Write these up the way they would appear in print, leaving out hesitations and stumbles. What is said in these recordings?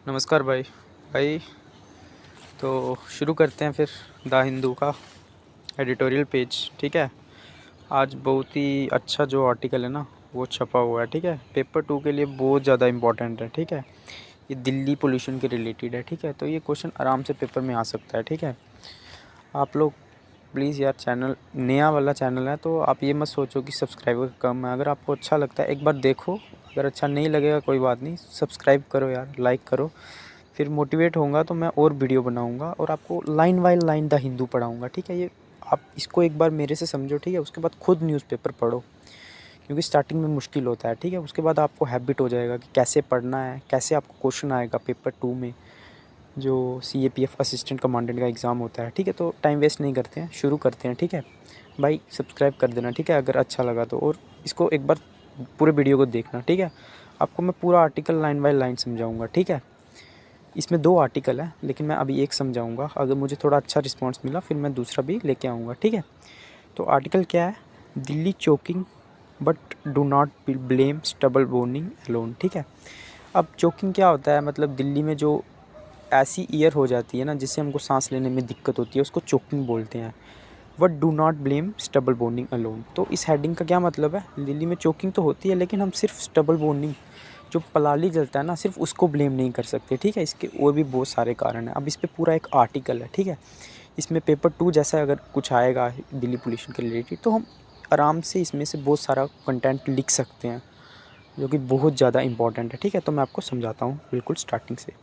नमस्कार भाई। भाई, तो शुरू करते हैं फिर द हिंदू का एडिटोरियल पेज। ठीक है। आज बहुत ही अच्छा जो आर्टिकल है ना वो छपा हुआ है। ठीक है, पेपर 2 के लिए बहुत ज़्यादा इम्पोर्टेंट है। ठीक है, ये दिल्ली पोल्यूशन के रिलेटेड है। ठीक है, तो ये क्वेश्चन आराम से पेपर में आ सकता है। ठीक है, आप लोग प्लीज़ यार, चैनल नया वाला चैनल है तो आप ये मत सोचो कि सब्सक्राइबर कम है। अगर आपको अच्छा लगता है एक बार देखो, अगर अच्छा नहीं लगेगा कोई बात नहीं, सब्सक्राइब करो यार, लाइक करो। फिर मोटिवेट होऊंगा तो मैं और वीडियो बनाऊंगा और आपको line by line the Hindu पढ़ाऊंगा। ठीक है, ये आप इसको एक बार मेरे से समझो। ठीक है, उसके बाद खुद न्यूज़पेपर पढ़ो, क्योंकि स्टार्टिंग में मुश्किल होता है। ठीक है, उसके बाद आपको हैबिट हो जाएगा कि कैसे पढ़ना है, कैसे आपको क्वेश्चन आएगा पेपर 2 में, जो CAPF असिस्टेंट कमांडेंट का एग्ज़ाम होता है। ठीक है, तो टाइम वेस्ट नहीं करते हैं, शुरू करते हैं। ठीक है भाई, सब्सक्राइब कर देना। ठीक है, अगर अच्छा लगा तो, और इसको एक बार पूरे वीडियो को देखना। ठीक है, आपको मैं पूरा आर्टिकल लाइन बाय लाइन समझाऊंगा। ठीक है, इसमें 2 आर्टिकल है लेकिन मैं अभी एक समझाऊंगा। अगर मुझे थोड़ा अच्छा रिस्पांस मिला फिर मैं दूसरा भी लेके आऊँगा। ठीक है, तो आर्टिकल क्या है? Delhi choking but do not blame stubble burning alone. ठीक है, अब चोकिंग क्या होता है? मतलब दिल्ली में जो ऐसी ईयर हो जाती है ना जिससे हमको सांस लेने में दिक्कत होती है, उसको चोकिंग बोलते हैं। But do not blame stubble burning alone. तो इस हेडिंग का क्या मतलब है? दिल्ली में चोकिंग तो होती है लेकिन हम सिर्फ स्टबल बोर्निंग, जो पलाली जलता है ना, सिर्फ उसको ब्लेम नहीं कर सकते। ठीक है, इसके और भी बहुत सारे कारण हैं। अब इस पे पूरा एक आर्टिकल है। ठीक है, इसमें पेपर 2 जैसा अगर कुछ आएगा दिल्ली पोल्यूशन के रिलेटेड तो हम आराम से इसमें से बहुत सारा कंटेंट लिख सकते हैं, जो कि बहुत ज़्यादा इंपॉर्टेंट है। ठीक है, तो मैं आपको समझाता हूँ बिल्कुल स्टार्टिंग से।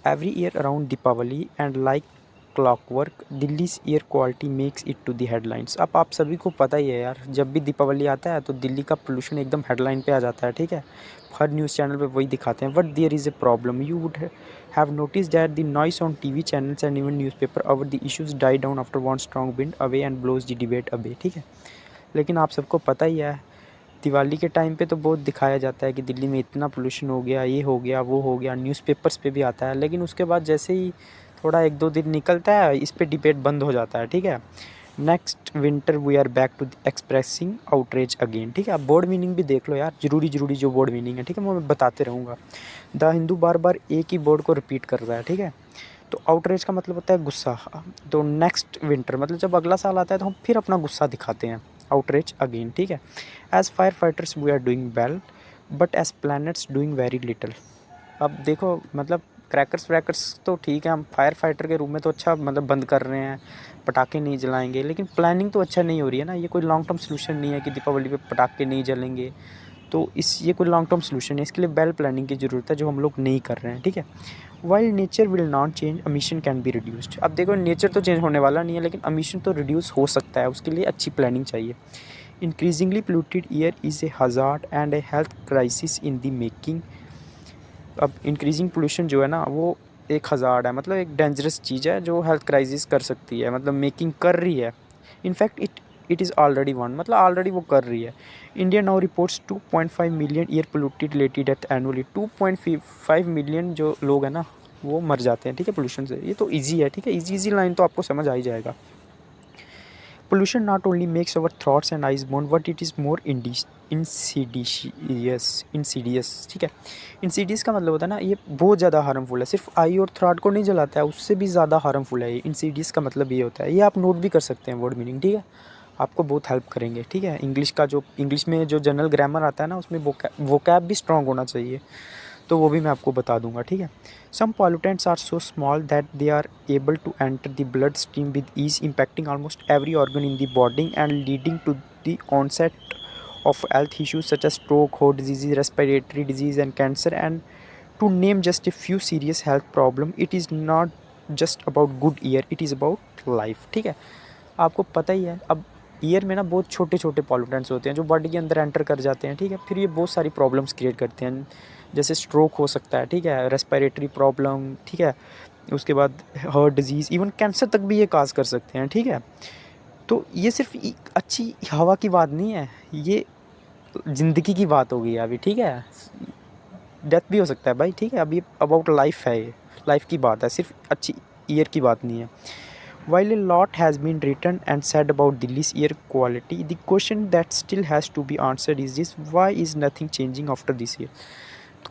Every year around Deepawali and like clockwork Delhi's air quality makes it to the headlines. अब आप सभी को पता ही है यार, जब भी दीपावली आता है तो दिल्ली का पोल्यूशन एकदम हेडलाइन पे आ जाता है। ठीक है, हर न्यूज़ चैनल पे वही दिखाते हैं। But there is a problem, you would have notice that the noise on TV channels and even newspaper over the issues die down after one strong wind away and blows the debate away. ठीक है, लेकिन आप सबको पता ही है, दिवाली के time पे तो बहुत दिखाया जाता है कि दिल्ली में इतना पोल्यूशन हो गया, ये हो गया, वो हो गया, न्यूज़पेपर्स पे भी आता है। लेकिन उसके बाद जैसे ही थोड़ा 1-2 दिन निकलता है, इस पे डिबेट बंद हो जाता है। ठीक है, next winter we are back to expressing outrage again. ठीक है, आप बोर्ड मीनिंग भी देख लो यार, जरूरी जरूरी जो बोर्ड मीनिंग है। ठीक है, मैं बताते रहूँगा। द हिंदू बार बार एक ही बोर्ड को रिपीट कर रहा है। ठीक है, तो आउटरेज का मतलब होता है गुस्सा। तो नेक्स्ट विंटर मतलब जब अगला साल आता है तो हम फिर अपना गुस्सा दिखाते हैं, आउटरेज अगेन। ठीक है, as fire fighters we are doing well but as planets doing very little. अब देखो, मतलब क्रैकर्स वैकर्स तो ठीक है, हम फायर फाइटर के रूप में तो अच्छा मतलब बंद कर रहे हैं, पटाखे नहीं जलाएंगे, लेकिन प्लानिंग तो अच्छा नहीं हो रही है ना। ये कोई लॉन्ग टर्म सोल्यूशन नहीं है कि दीपावली पे पटाखे नहीं जलेंगे। तो इस ये कोई लॉन्ग टर्म सोल्यूशन है, इसके लिए वेल प्लानिंग की ज़रूरत है, जो हम लोग नहीं कर रहे हैं। ठीक है, while nature will not change emission can be reduced. अब देखो, नेचर तो चेंज होने वाला नहीं है लेकिन एमिशन तो रिड्यूस हो सकता है, उसके लिए अच्छी प्लानिंग चाहिए। Increasingly polluted air is a hazard and A health crisis in the making. अब इंक्रीजिंग पोल्यूशन जो है ना वो एक हज़ार्ड है, मतलब एक डेंजरस चीज़ है जो हेल्थ क्राइसिस कर सकती है, मतलब मेकिंग कर रही है। In fact it is already one, मतलब ऑलरेडी वो कर रही है। India now reports 2.5 million air polluted related death annually. 2.5 million जो लोग हैं ना वो मर जाते हैं। ठीक है, पोल्यूशन से। ये तो ईजी है। ठीक है, ईजी ईजी लाइन तो आपको समझ आ ही जाएगा। Pollution not only makes our thoughts and eyes bone but it is more Insidious. ठीक है, इंसीडियस का मतलब होता है ना, ये बहुत ज़्यादा हार्मफुल है। सिर्फ आई और थ्रॉट को नहीं जलाता है, उससे भी ज़्यादा हार्मफुल है ये। इंसीडियस का मतलब ये होता है, ये आप नोट भी कर सकते हैं वर्ड मीनिंग। ठीक है, आपको बहुत हेल्प करेंगे। ठीक है, इंग्लिश में जो जनरल ग्रामर आता है ना, उसमें वोकैब भी स्ट्रॉन्ग होना चाहिए, तो वो भी मैं आपको बता दूंगा। ठीक है, some pollutants are so small that they are able to enter the bloodstream with ease, impacting almost every organ in the body and leading to the onset of health issues such as stroke, heart disease, respiratory disease and cancer, and to name just a few serious health problem. It is not just about good air, it is about life. ठीक है, आपको पता ही है, अब year में ना बहुत छोटे छोटे पॉल्यूटेंट्स होते हैं जो बॉडी के अंदर एंटर कर जाते हैं। ठीक है, फिर ये बहुत सारी प्रॉब्लम्स क्रिएट करते हैं, जैसे स्ट्रोक हो सकता है। ठीक है, रेस्पिरेटरी प्रॉब्लम। ठीक है, उसके बाद हार्ट डिजीज़, इवन कैंसर तक भी ये काज कर सकते हैं। ठीक है, तो ये सिर्फ अच्छी हवा की बात नहीं है, ये ज़िंदगी की बात हो गई है अभी। ठीक है, डेथ भी हो सकता है भाई। ठीक है, अभी अबाउट लाइफ है, ये लाइफ की बात है, सिर्फ अच्छी ईयर की बात नहीं है। While a lot has been written and said about Delhi's air quality, the question that still has to be answered is this: why is nothing changing after this year?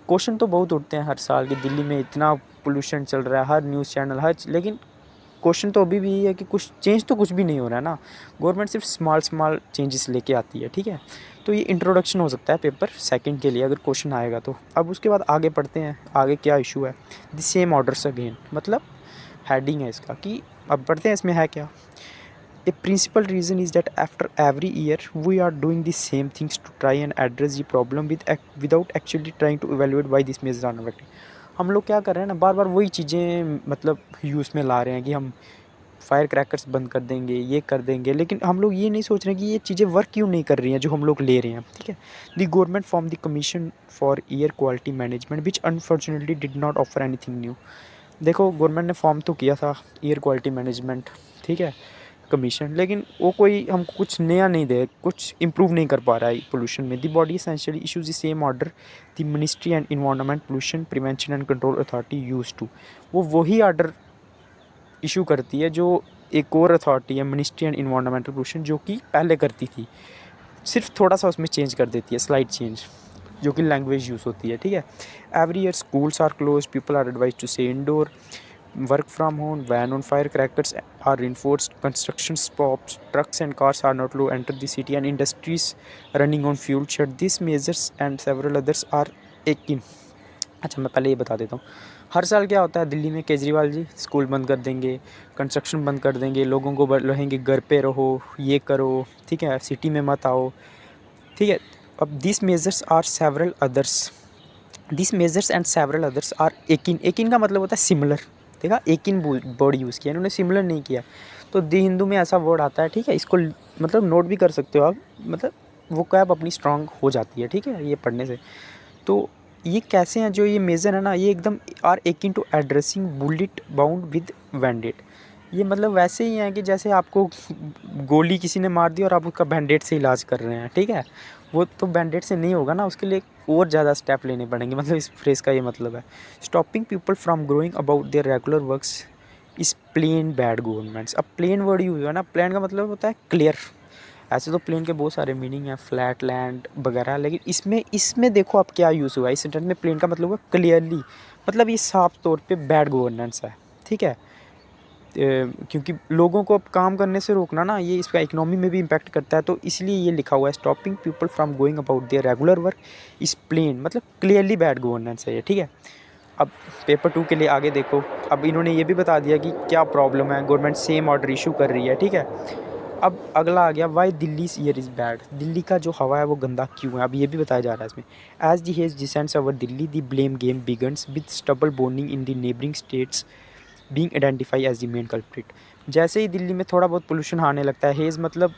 Question तो बहुत उठते हैं हर साल कि दिल्ली में इतना पोल्यूशन चल रहा है, हर न्यूज़ चैनल लेकिन क्वेश्चन तो अभी भी ये है कि कुछ चेंज तो कुछ भी नहीं हो रहा है ना। गवर्नमेंट सिर्फ स्मॉल स्मॉल चेंजेस लेके आती है, ठीक है। तो ये इंट्रोडक्शन हो सकता है पेपर सेकंड के लिए अगर क्वेश्चन आएगा तो। अब उसके बाद आगे पढ़ते हैं, आगे क्या इशू है। द सेम ऑर्डर्स अगेन, मतलब हेडिंग है इसका कि अब पढ़ते हैं इसमें है क्या। A principal reason is that after every year we are doing the same things to try and address the problem without actually trying to evaluate why this measures are not working. हम लोग क्या कर रहे हैं ना, बार बार वही चीज़ें मतलब यूज़ में ला रहे हैं कि हम फायर क्रैकर्स बंद कर देंगे, ये कर देंगे, लेकिन हम लोग ये नहीं सोच रहे कि ये चीज़ें वर्क क्यों नहीं कर रही हैं जो हम लोग ले रहे हैं, ठीक है। The government form the commission for air quality management which unfortunately did not offer anything new. देखो गवर्नमेंट ने फॉर्म तो किया था एयर क्वालिटी मैनेजमेंट, ठीक है, कमीशन, लेकिन वो कोई हमको कुछ नया नहीं दे, कुछ इम्प्रूव नहीं कर पा रहा है पोल्यूशन में। The body essentially issues the same order the ministry and environment pollution prevention and control authority use to. वो वही ऑर्डर इशू करती है जो एक और अथॉरिटी है मिनिस्ट्री एंड इन्वायरमेंटल पोल्यूशन जो कि पहले करती थी, सिर्फ थोड़ा सा उसमें चेंज कर देती है, स्लाइड चेंज, जो कि लैंग्वेज यूज़ होती है, ठीक है। Every year schools are close, people are advise to say indoor, work from home, ban on firecrackers are reinforced, construction stops, trucks and cars are not allowed to enter the city, and industries running on fuel shed. These measures and several others are taken. अच्छा मैं पहले ये बता देता हूँ, हर साल क्या होता है दिल्ली में, केजरीवाल जी स्कूल बंद कर देंगे, कंस्ट्रक्शन बंद कर देंगे, लोगों को रहेंगे घर पे रहो, ये करो, ठीक है, सिटी में मत आओ, ठीक है। अब this measures are several others, this measures and several others are akin, akin का मतलब होता है सिमिलर, देखा, एक इन वर्ड यूज़ किया, इन्होंने सिमिलर नहीं किया। तो दी हिंदू में ऐसा वर्ड आता है, ठीक है, इसको मतलब नोट भी कर सकते हो आप, मतलब वो कैब अपनी स्ट्रांग हो जाती है, ठीक है, ये पढ़ने से। तो ये कैसे हैं जो ये मेजर है ना, ये एकदम are akin to addressing bullet wound with bandaid. ये मतलब वैसे ही हैं कि जैसे आपको गोली किसी ने मार दी और आप उसका बैंडेड से इलाज कर रहे हैं, ठीक है। वो तो बैंडेड से नहीं होगा ना, उसके लिए और ज़्यादा स्टेप लेने पड़ेंगे, मतलब इस फ्रेज़ का ये मतलब है। Stopping people from growing about their regular works is plain bad governments. अब प्लेन वर्ड यूज़ हुआ ना, प्लेन का मतलब होता है क्लियर। ऐसे तो प्लेन के बहुत सारे मीनिंग हैं, फ्लैट लैंड वगैरह, लेकिन इसमें इसमें देखो आप क्या यूज़ हुआ है इस सेंटेंस में। प्लेन का मतलब हुआ क्लियरली, मतलब ये साफ तौर पे बैड गवर्नेंस है, ठीक है। क्योंकि लोगों को अब काम करने से रोकना ना, ये इसका इकोनॉमी में भी इम्पैक्ट करता है, तो इसलिए ये लिखा हुआ है stopping people from going about their regular work is plain, मतलब क्लियरली बैड गवर्नेंस है ये, ठीक है। अब पेपर 2 के लिए आगे देखो, अब इन्होंने ये भी बता दिया कि क्या प्रॉब्लम है, गवर्नमेंट सेम ऑर्डर इशू कर रही है, ठीक है। अब अगला आ गया why Delhi air is bad, Delhi का जो हवा है वो गंदा क्यों है, अब ये भी बताया जा रहा है इसमें। As the haze descends over Delhi the blame game begins with stubble burning in the neighbouring states being identify as the main culprit. जैसे ही दिल्ली में थोड़ा बहुत पोल्यूशन आने लगता है, हेज़ मतलब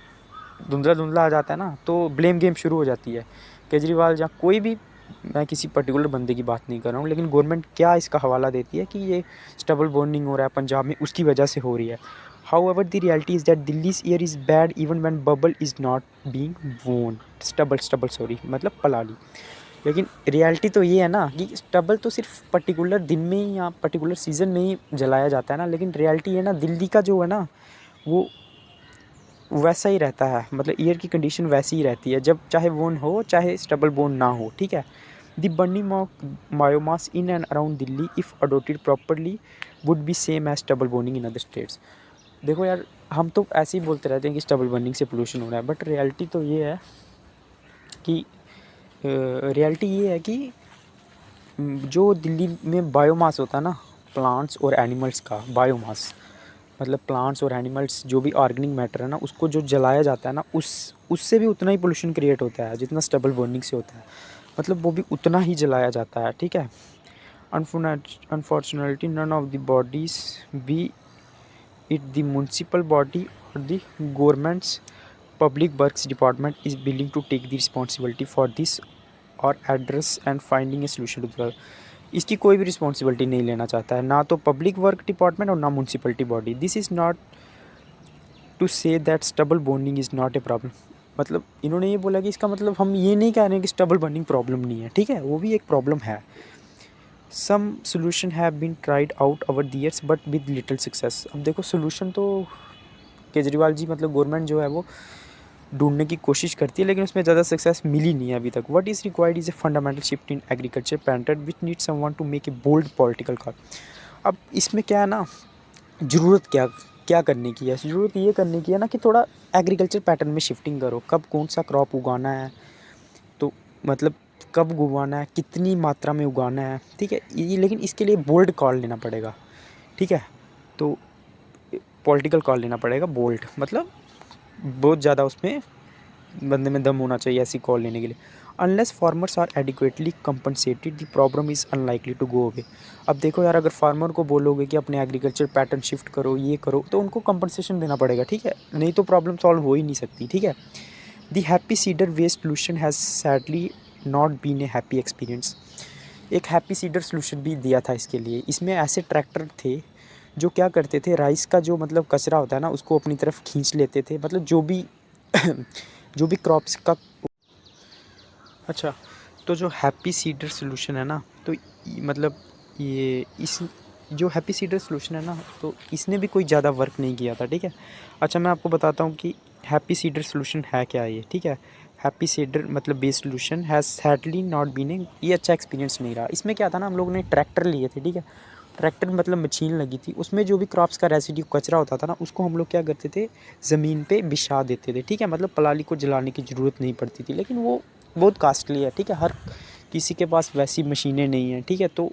धुंधला धुंधला आ जाता है ना, तो ब्लेम गेम शुरू हो जाती है। केजरीवाल या कोई भी, मैं किसी पर्टिकुलर बंदे की बात नहीं कर रहा हूँ, लेकिन गवर्नमेंट क्या इसका हवाला देती है कि ये स्टबल बर्निंग हो रहा है पंजाब में, उसकी वजह से हो रही है। However the reality is that Delhi's air is bad even when bubble is not being वोन, स्टबल सॉरी मतलब पलाली। लेकिन रियलिटी तो ये है ना कि स्टबल तो सिर्फ पर्टिकुलर दिन में ही या पर्टिकुलर सीज़न में ही जलाया जाता है ना, लेकिन रियलिटी है ना दिल्ली का जो है ना वो वैसा ही रहता है, मतलब ईयर की कंडीशन वैसी ही रहती है, जब चाहे वोन हो चाहे स्टबल बोन ना हो, ठीक है। The burning of biomass in and around Delhi if adopted properly would be same as stubble burning in other states. देखो यार, हम तो ऐसे ही बोलते रहते हैं कि स्टबल बर्निंग से पोल्यूशन हो रहा है, बट रियलिटी तो ये है कि जो दिल्ली में बायोमास होता है ना, प्लांट्स और एनिमल्स का बायोमास, मतलब प्लांट्स और एनिमल्स जो भी ऑर्गेनिक मैटर है ना, उसको जो जलाया जाता है ना, उससे भी उतना ही पोल्यूशन क्रिएट होता है जितना स्टबल बर्निंग से होता है, मतलब वो भी उतना ही जलाया जाता है, ठीक है। Unfortunately none of the bodies be it the municipal body और the government's public works department is willing to take the responsibility for this और address and finding a solution to the. इसकी कोई भी रिस्पॉन्सिबिलिटी नहीं लेना चाहता है, ना तो पब्लिक वर्क डिपार्टमेंट और ना municipality body. This is not to say that stubble burning is not a problem, मतलब इन्होंने ये बोला कि इसका मतलब हम ये नहीं कह रहे हैं कि स्टबल बर्निंग प्रॉब्लम नहीं है, ठीक है, वो भी एक प्रॉब्लम है। Some solution have been tried out over the years but with little success. अब देखो सोल्यूशन तो केजरीवाल जी मतलब गवर्नमेंट जो है वो ढूंढने की कोशिश करती है, लेकिन उसमें ज़्यादा सक्सेस मिली नहीं है अभी तक। What is required is a fundamental shift in agriculture pattern which need someone to make a bold political call. अब इसमें क्या है ना, ज़रूरत क्या क्या करने की है, ज़रूरत ये करने की है ना कि थोड़ा एग्रीकल्चर पैटर्न में शिफ्टिंग करो। कब कौन सा क्रॉप उगाना है, तो मतलब कब उगाना है, कितनी मात्रा में उगाना है, ठीक है ये, लेकिन इसके लिए बोल्ड कॉल लेना पड़ेगा, ठीक है। तो पॉलिटिकल कॉल लेना पड़ेगा बोल्ड, मतलब बहुत ज़्यादा उसमें बंदे में दम होना चाहिए ऐसी कॉल लेने के लिए। Unless farmers are adequately compensated the problem is unlikely to go away. अब देखो यार, अगर फार्मर को बोलोगे कि अपने एग्रीकल्चर पैटर्न शिफ्ट करो, ये करो, तो उनको कंपनसेशन देना पड़ेगा, ठीक है, नहीं तो प्रॉब्लम सॉल्व हो ही नहीं सकती, ठीक है। The happy seeder waste solution has sadly not been a happy experience. एक हैप्पी सीडर सोल्यूशन भी दिया था इसके लिए। इसमें ऐसे ट्रैक्टर थे जो क्या करते थे, राइस का जो मतलब कचरा होता है ना, उसको अपनी तरफ खींच लेते थे, मतलब जो भी जो भी क्रॉप्स का। अच्छा, तो जो हैप्पी सीडर सोल्यूशन है ना, तो मतलब ये इस जो हैप्पी सीडर सोल्यूशन है ना, तो इसने भी कोई ज़्यादा वर्क नहीं किया था, ठीक है। अच्छा, मैं आपको बताता हूँ कि हैप्पी सीडर सोल्यूशन है क्या ये, ठीक है। हैप्पी सीडर मतलब base solution has sadly not been a, ये अच्छा एक्सपीरियंस नहीं रहा। इसमें क्या था ना, हम लोगों ने ट्रैक्टर लिए थे, ठीक है। ट्रैक्टर मतलब मशीन लगी थी, उसमें जो भी क्रॉप्स का रेसिड्यू कचरा होता था ना, उसको हम लोग क्या करते थे, ज़मीन पे बिछा देते थे, ठीक है। मतलब पलाली को जलाने की ज़रूरत नहीं पड़ती थी, लेकिन वो बहुत कास्टली है, ठीक है। हर किसी के पास वैसी मशीनें नहीं हैं, ठीक है। तो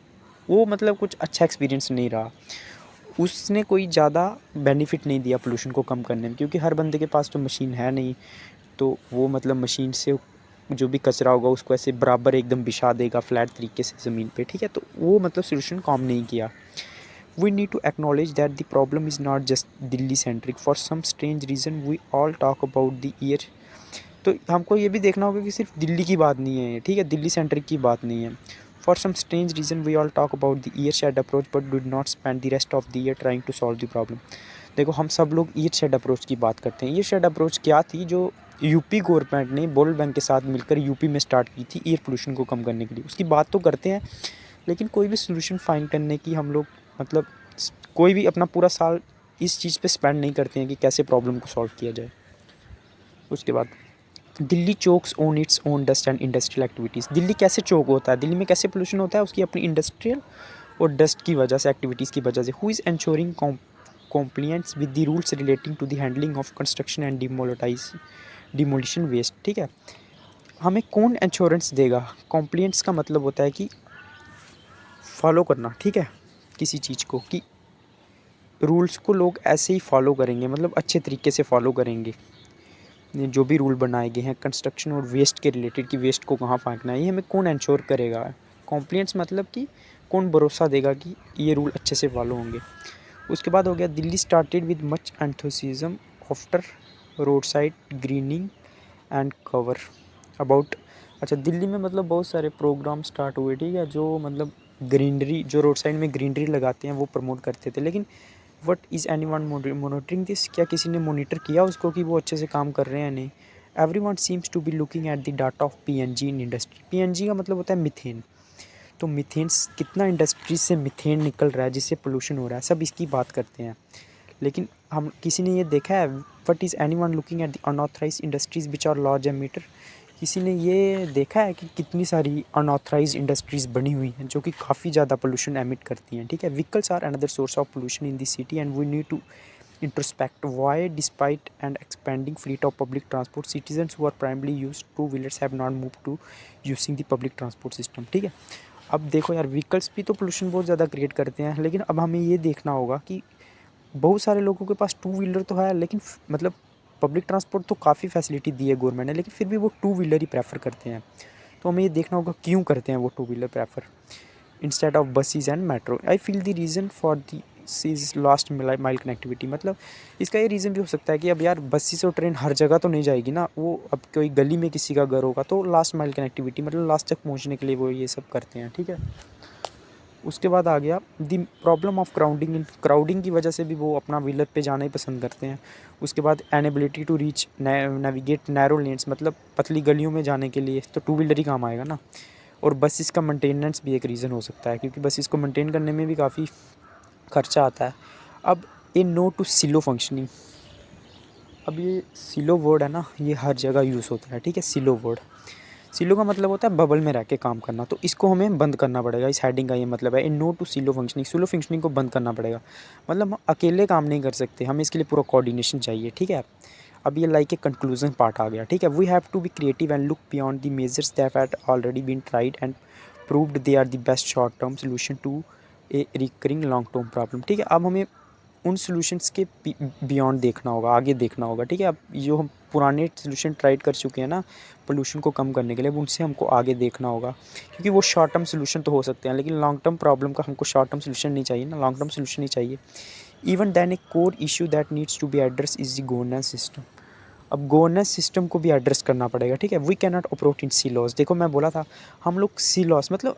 वो मतलब कुछ अच्छा एक्सपीरियंस नहीं रहा। उसने कोई ज़्यादा बेनिफिट नहीं दिया पोल्यूशन को कम करने में, क्योंकि हर बंदे के पास तो मशीन है नहीं। तो वो मतलब मशीन से जो भी कचरा होगा उसको ऐसे बराबर एकदम बिछा देगा फ्लैट तरीके से ज़मीन पे, ठीक है। तो वो मतलब सोल्यूशन काम नहीं किया। We need to acknowledge that the problem is not just Delhi centric. For some strange reason we all talk about the year. तो हमको ये भी देखना होगा कि सिर्फ दिल्ली की बात नहीं है ये, ठीक है, दिल्ली सेंट्रिक की बात नहीं है। For some strange reason we all talk about the year shed approach but do not spend the rest of the year trying to solve the problem. देखो, हम सब लोग ईयर शेड अप्रोच की बात करते हैं। ईयर शेड अप्रोच क्या थी, जो यूपी गवर्नमेंट ने वर्ल्ड बैंक के साथ मिलकर यूपी में स्टार्ट की थी एयर पोल्यूशन को कम करने के लिए। उसकी बात तो करते हैं, लेकिन कोई भी सोल्यूशन फाइंड करने की हम लोग मतलब कोई भी अपना पूरा साल इस चीज़ पे स्पेंड नहीं करते हैं कि कैसे प्रॉब्लम को सॉल्व किया जाए। उसके बाद Delhi chokes on its own dust and industrial activities. Delhi कैसे चोक होता है, दिल्ली में कैसे पोल्यूशन होता है, उसकी अपनी इंडस्ट्रियल और डस्ट की वजह से, एक्टिविटीज़ की वजह से। Who is ensuring compliance with the rules relating to the handling of construction and demolition waste, ठीक है। हमें कौन इंश्योरेंस देगा, कॉम्प्लियंस का मतलब होता है कि फॉलो करना, ठीक है, किसी चीज़ को, कि रूल्स को लोग ऐसे ही फॉलो करेंगे, मतलब अच्छे तरीके से फॉलो करेंगे। जो भी रूल बनाए गए हैं कंस्ट्रक्शन और वेस्ट के रिलेटेड, कि वेस्ट को कहाँ फेंकना है, ये हमें कौन इंश्योर करेगा। कॉम्प्लियंस मतलब कि कौन भरोसा देगा कि ये रूल अच्छे से फॉलो होंगे। उसके बाद हो गया Delhi started with much enthusiasm after roadside greening and cover about. अच्छा, दिल्ली में मतलब बहुत सारे प्रोग्राम स्टार्ट हुए, ठीक है, जो मतलब ग्रीनरी, जो रोड साइड में ग्रीनरी लगाते हैं वो प्रमोट करते थे। लेकिन what is any one monitoring this, क्या किसी ने मोनिटर किया उसको कि वो अच्छे से काम कर रहे हैं या नहीं। Everyone seems to be looking at the data of PNG in industry. PNG का मतलब होता है मिथेन। तो मीथेन कितना इंडस्ट्री से मीथेन निकल रहा है जिससे पोल्यूशन हो रहा है, सब इसकी बात करते हैं। लेकिन हम किसी ने ये देखा है, what is anyone looking at the unauthorised industries which are large emitter. किसी ने ये देखा है कि कितनी सारी अनऑथराइज्ड इंडस्ट्रीज़ बनी हुई हैं जो कि काफ़ी ज़्यादा पोल्यूशन एमिट करती हैं, ठीक है। Vehicles are another source of pollution in the city and we need to introspect why despite an expanding fleet of public transport citizens who are primarily used two wheelers have not moved to using the public transport system, ठीक है। अब देखो यार, vehicles भी तो pollution बहुत ज़्यादा create करते हैं, लेकिन अब हमें ये देखना होगा कि बहुत सारे लोगों के पास टू व्हीलर तो है, लेकिन मतलब पब्लिक ट्रांसपोर्ट तो काफ़ी फैसिलिटी दी है गवर्नमेंट ने, लेकिन फिर भी वो टू व्हीलर ही प्रेफर करते हैं। तो हमें ये देखना होगा क्यों करते हैं वो two wheeler prefer instead of buses and metro. I feel the reason for the is last mile connectivity. मतलब इसका ये रीज़न भी हो सकता है कि अब यार बसेस और ट्रेन हर जगह तो नहीं जाएगी ना, वो अब कोई गली में किसी का घर होगा तो लास्ट माइल कनेक्टिविटी मतलब लास्ट तक पहुंचने के लिए वो ये सब करते हैं, ठीक है। उसके बाद आ गया दी प्रॉब्लम ऑफ क्राउडिंग। इन क्राउडिंग की वजह से भी वो अपना व्हीलर पे जाना ही पसंद करते हैं। उसके बाद inability to reach navigate narrow lanes, मतलब पतली गलियों में जाने के लिए तो टू व्हीलर ही काम आएगा ना। और बसेस का मेंटेनेंस भी एक रीज़न हो सकता है, क्योंकि बसेस को मेंटेन करने में भी काफ़ी खर्चा आता है। अब ए नो टू सिलो फंक्शनिंग, अब ये सिलो वर्ड है ना, ये हर जगह यूज़ होता है, ठीक है। सिलो वर्ड, सिलो का मतलब होता है बबल में रह के काम करना, तो इसको हमें बंद करना पड़ेगा। इस हेडिंग का ये मतलब है इन no to silo functioning, silo functioning को बंद करना पड़ेगा। मतलब हम अकेले काम नहीं कर सकते, हमें इसके लिए पूरा कोऑर्डिनेशन चाहिए, ठीक है। अब ये लाइक ए कंक्लूजन पार्ट आ गया, ठीक है। We have to be creative and look beyond the measures that have already been tried and proved they are the best short term solution to a recurring long term problem, ठीक है। अब हमें उन solutions के beyond देखना होगा, आगे देखना होगा, ठीक है। अब जो हम पुराने सॉल्यूशन ट्राई कर चुके हैं ना पोल्यूशन को कम करने के लिए, अब उनसे हमको आगे देखना होगा, क्योंकि वो शॉर्ट टर्म सॉल्यूशन तो हो सकते हैं, लेकिन लॉन्ग टर्म प्रॉब्लम का हमको शॉर्ट टर्म सॉल्यूशन नहीं चाहिए ना, लॉन्ग टर्म सॉल्यूशन ही चाहिए। Even then a core issue that needs to be address is the governance system. अब गवर्नेंस सिस्टम को भी एड्रेस करना पड़ेगा, ठीक है। We can not approach in silos, देखो मैं बोला था हम लोग सी लॉस मतलब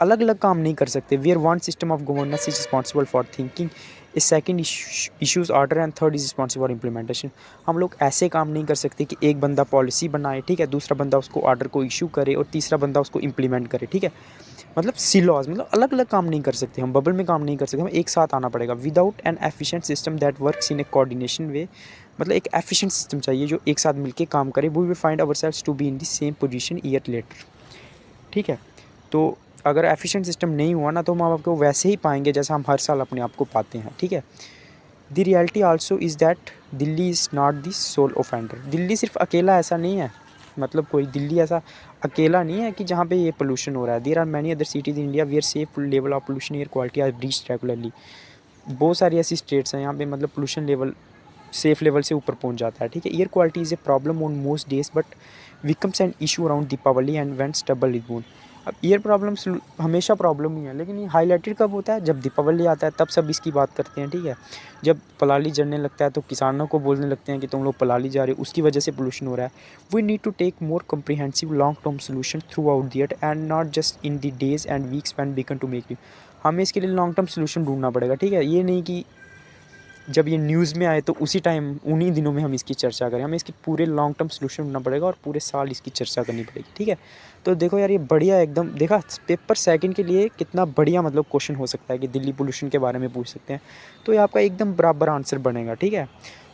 अलग अलग काम नहीं कर सकते। We are one system of governance is responsible for thinking, a second issues order and third is responsible for implementation. हम लोग ऐसे काम नहीं कर सकते कि एक बंदा पॉलिसी बनाए, ठीक है, दूसरा बंदा उसको ऑर्डर को इशू करे और तीसरा बंदा उसको इम्प्लीमेंट करे, ठीक है। मतलब सिलॉज मतलब अलग अलग काम नहीं कर सकते, हम बबल में काम नहीं कर सकते, हमें एक साथ आना पड़ेगा। Without an efficient system that works in a coordination way, मतलब एक एफिशिएंट सिस्टम चाहिए जो एक साथ मिलकर काम करे। We will find ourselves to be in the same position year later, ठीक है। तो अगर एफिशिएंट सिस्टम नहीं हुआ ना, तो हम आपको वैसे ही पाएंगे जैसा हम हर साल अपने आप को पाते हैं, ठीक है। The reality also is that Delhi is not the sole offender. Delhi सिर्फ अकेला ऐसा नहीं है, मतलब कोई दिल्ली ऐसा अकेला नहीं है कि जहाँ पे ये पोल्यूशन हो रहा है। There are many other cities in India where safe level of pollution air quality are breached regularly. बहुत सारी ऐसी स्टेट्स हैं यहाँ पे मतलब पोल्यूशन लेवल सेफ लेवल से ऊपर पहुँच जाता है, ठीक है। Air quality is a problem on most days but becomes an issue around Deepawali and when stubble is burned. अब एयर प्रॉब्लम हमेशा प्रॉब्लम ही है, लेकिन ये हाईलाइटेड कब होता है, जब दीपावली आता है, तब सब इसकी बात करते हैं, ठीक है। जब पलाली जलने लगता है तो किसानों को बोलने लगते हैं कि तुम लोग पलाली जा रहे हो, उसकी वजह से पोल्यूशन हो रहा है। We need to take more comprehensive long term solution throughout the year and not just in the days and weeks when began to make you. हमें इसके लिए लॉन्ग टर्म सोल्यूशन ढूंढना पड़ेगा, ठीक है। ये नहीं कि जब ये न्यूज़ में आए तो उसी टाइम उन्हीं दिनों में हम इसकी चर्चा करें, हमें इसकी पूरे लॉन्ग टर्म सोल्यूशन ढूंढना पड़ेगा और पूरे साल इसकी चर्चा करनी पड़ेगी, ठीक है। तो देखो यार ये बढ़िया एकदम, देखा पेपर सेकंड के लिए कितना बढ़िया मतलब क्वेश्चन हो सकता है कि दिल्ली पोल्यूशन के बारे में पूछ सकते हैं, तो ये आपका एकदम बराबर आंसर बनेगा, ठीक है।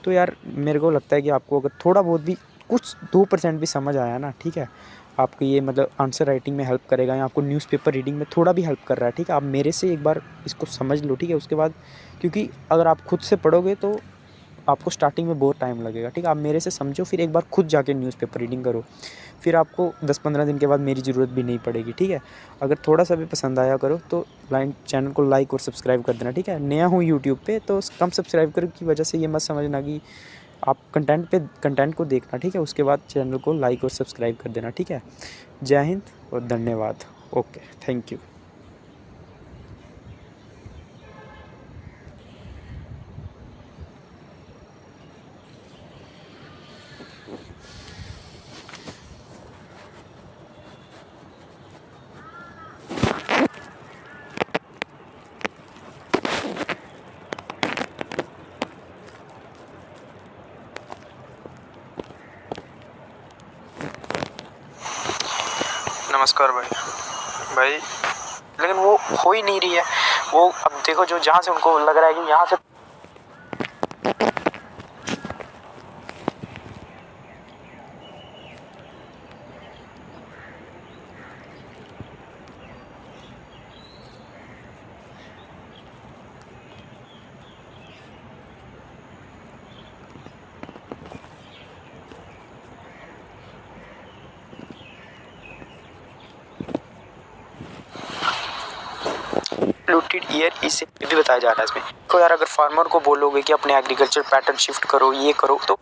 तो यार मेरे को लगता है कि आपको अगर थोड़ा बहुत भी कुछ 2% भी समझ आया ना, ठीक है, आपको ये मतलब आंसर राइटिंग में हेल्प करेगा या आपको न्यूज़पेपर रीडिंग में थोड़ा भी हेल्प कर रहा है, ठीक है। आप मेरे से एक बार इसको समझ लो, ठीक है, उसके बाद क्योंकि अगर आप खुद से पढ़ोगे तो आपको स्टार्टिंग में बहुत टाइम लगेगा, ठीक है। आप मेरे से समझो, फिर एक बार खुद जाके न्यूज़पेपर रीडिंग करो, फिर आपको 10-15 दिन के बाद मेरी ज़रूरत भी नहीं पड़ेगी, ठीक है। अगर थोड़ा सा भी पसंद आया करो तो चैनल को लाइक और सब्सक्राइब कर देना, ठीक है। नया हूँ यूट्यूब पे तो कम सब्सक्राइब करने की वजह से ये मत समझना कि आप कंटेंट को देखना, ठीक है, उसके बाद चैनल को लाइक और सब्सक्राइब कर देना, ठीक है। जय हिंद और धन्यवाद। Okay, thank you. नमस्कार भाई। भाई लेकिन वो हो ही नहीं रही है, वो अब देखो जो जहाँ से उनको लग रहा है कि यहाँ से पोल्यूटेड एयर इसे भी बताया जा रहा है इसमें। तो यार अगर फार्मर को बोलोगे कि अपने एग्रीकल्चर पैटर्न शिफ्ट करो, ये करो, तो